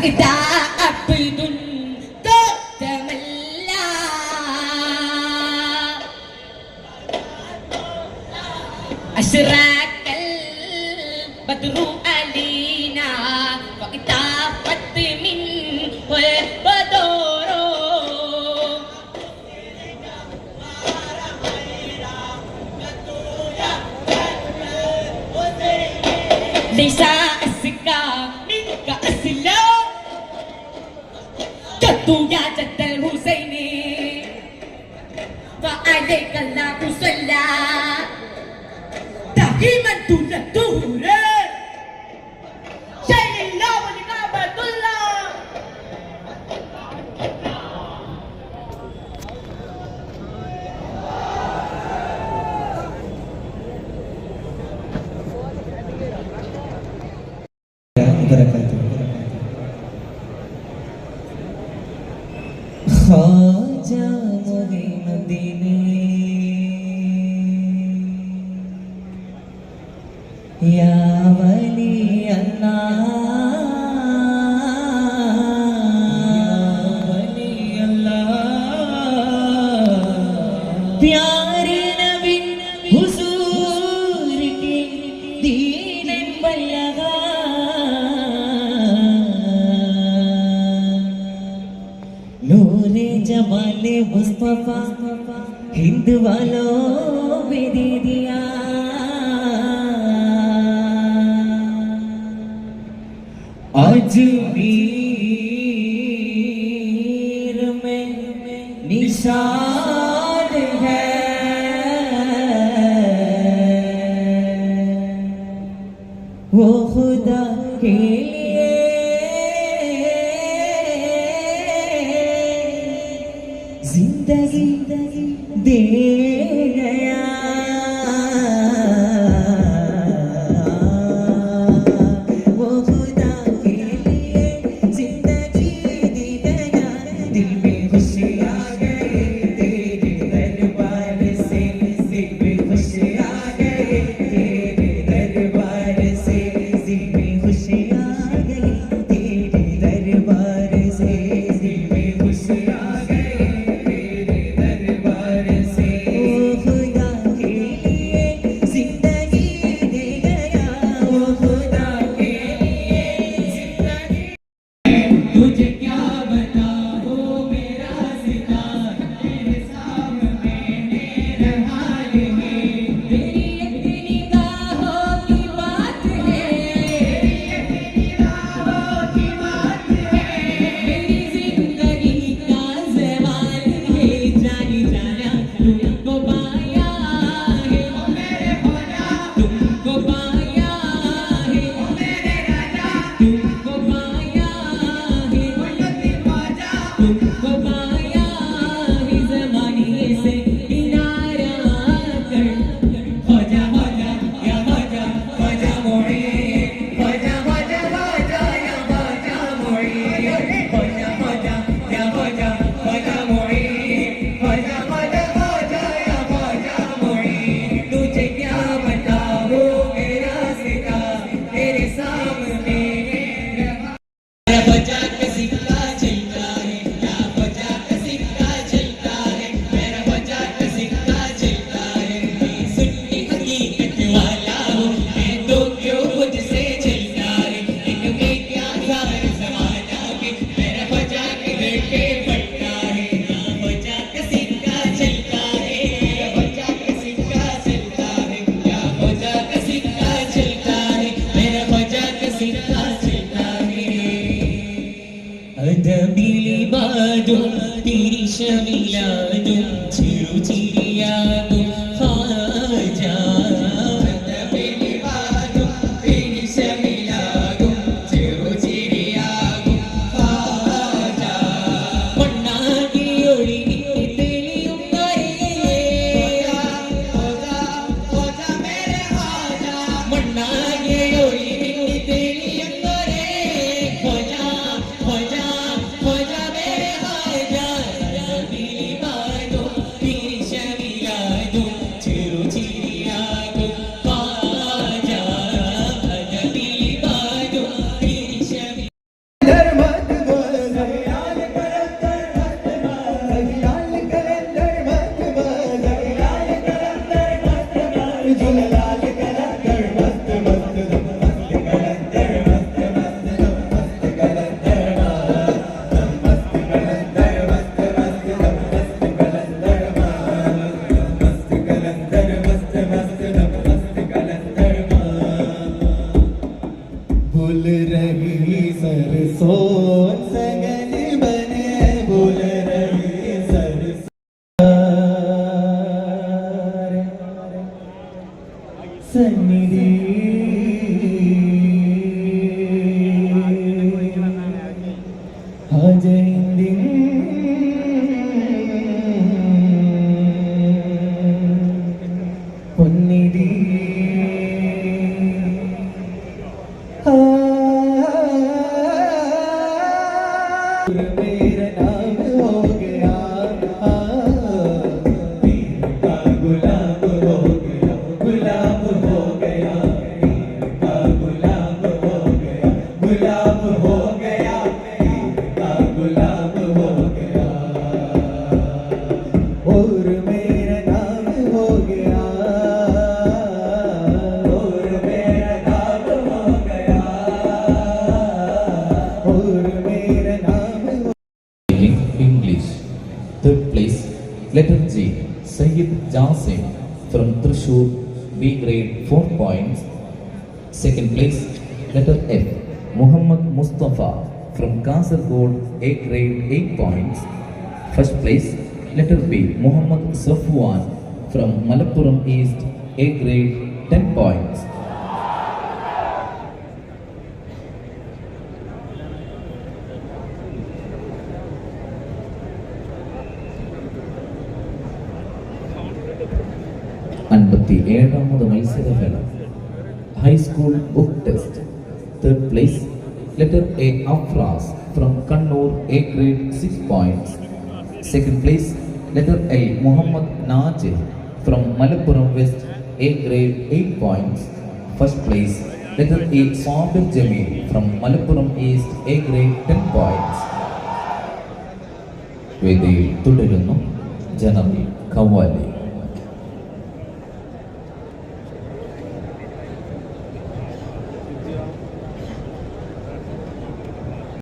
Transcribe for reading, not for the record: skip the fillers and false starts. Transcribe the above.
فإذا عبد تملى أشراق البدر علينا فإذا فت منه البدر ليس أسكى منك أسلام يا جد الحسين فعليك الله صلى دائما دون الدهور شيء الله ونعمة الله وبركاته. ख्वाजा मोइनुद्दीन या वली अल्लाह प्यारे नबी हुजूर की दीन बल्लगा नूरे जमाले मुस्तफा हिंद वालों भी दे दिया अजमीर में निशान है वो खुदा के जिंदगी दे गया वो खुदा के लिए जिंदगी दे गया दिल में खुशी आ गई तेरे दरबार से दिल में खुशी आ गई तेरे दरबार से दिल में खुशी आ സന്നിധി ഹാജരിന്ദിൻ പൊന്നിധി मेरा नाम हो गया पीर का गुलाम हो गया गुलाम हो गया पीर का गुलाम हो गया गुलाम हो गया पीर का गुलाम हो गया और मेरा नाम हो गया और मेरा नाम हो गया और मेरा नाम English. Third place, letter G, Sayyid Jasim from Thrissur, B grade 4 points. Second place, letter F, Muhammad Mustafa from Kasargod, A grade 8 points. First place, letter B, Muhammad Safwan from Malappuram East, A grade 10 points. അൻപത്തിയേഴാമത് മത്സരവേള high school book test. Third place letter A Afras from Kannur, A grade 6 points. Second place letter L Muhammad Najir from Malappuram west, A grade 8 points. First place letter A Sabir Jameel from Malappuram east, A grade 10 points. വേദിയിൽ തുടരുന്നു general qawwali.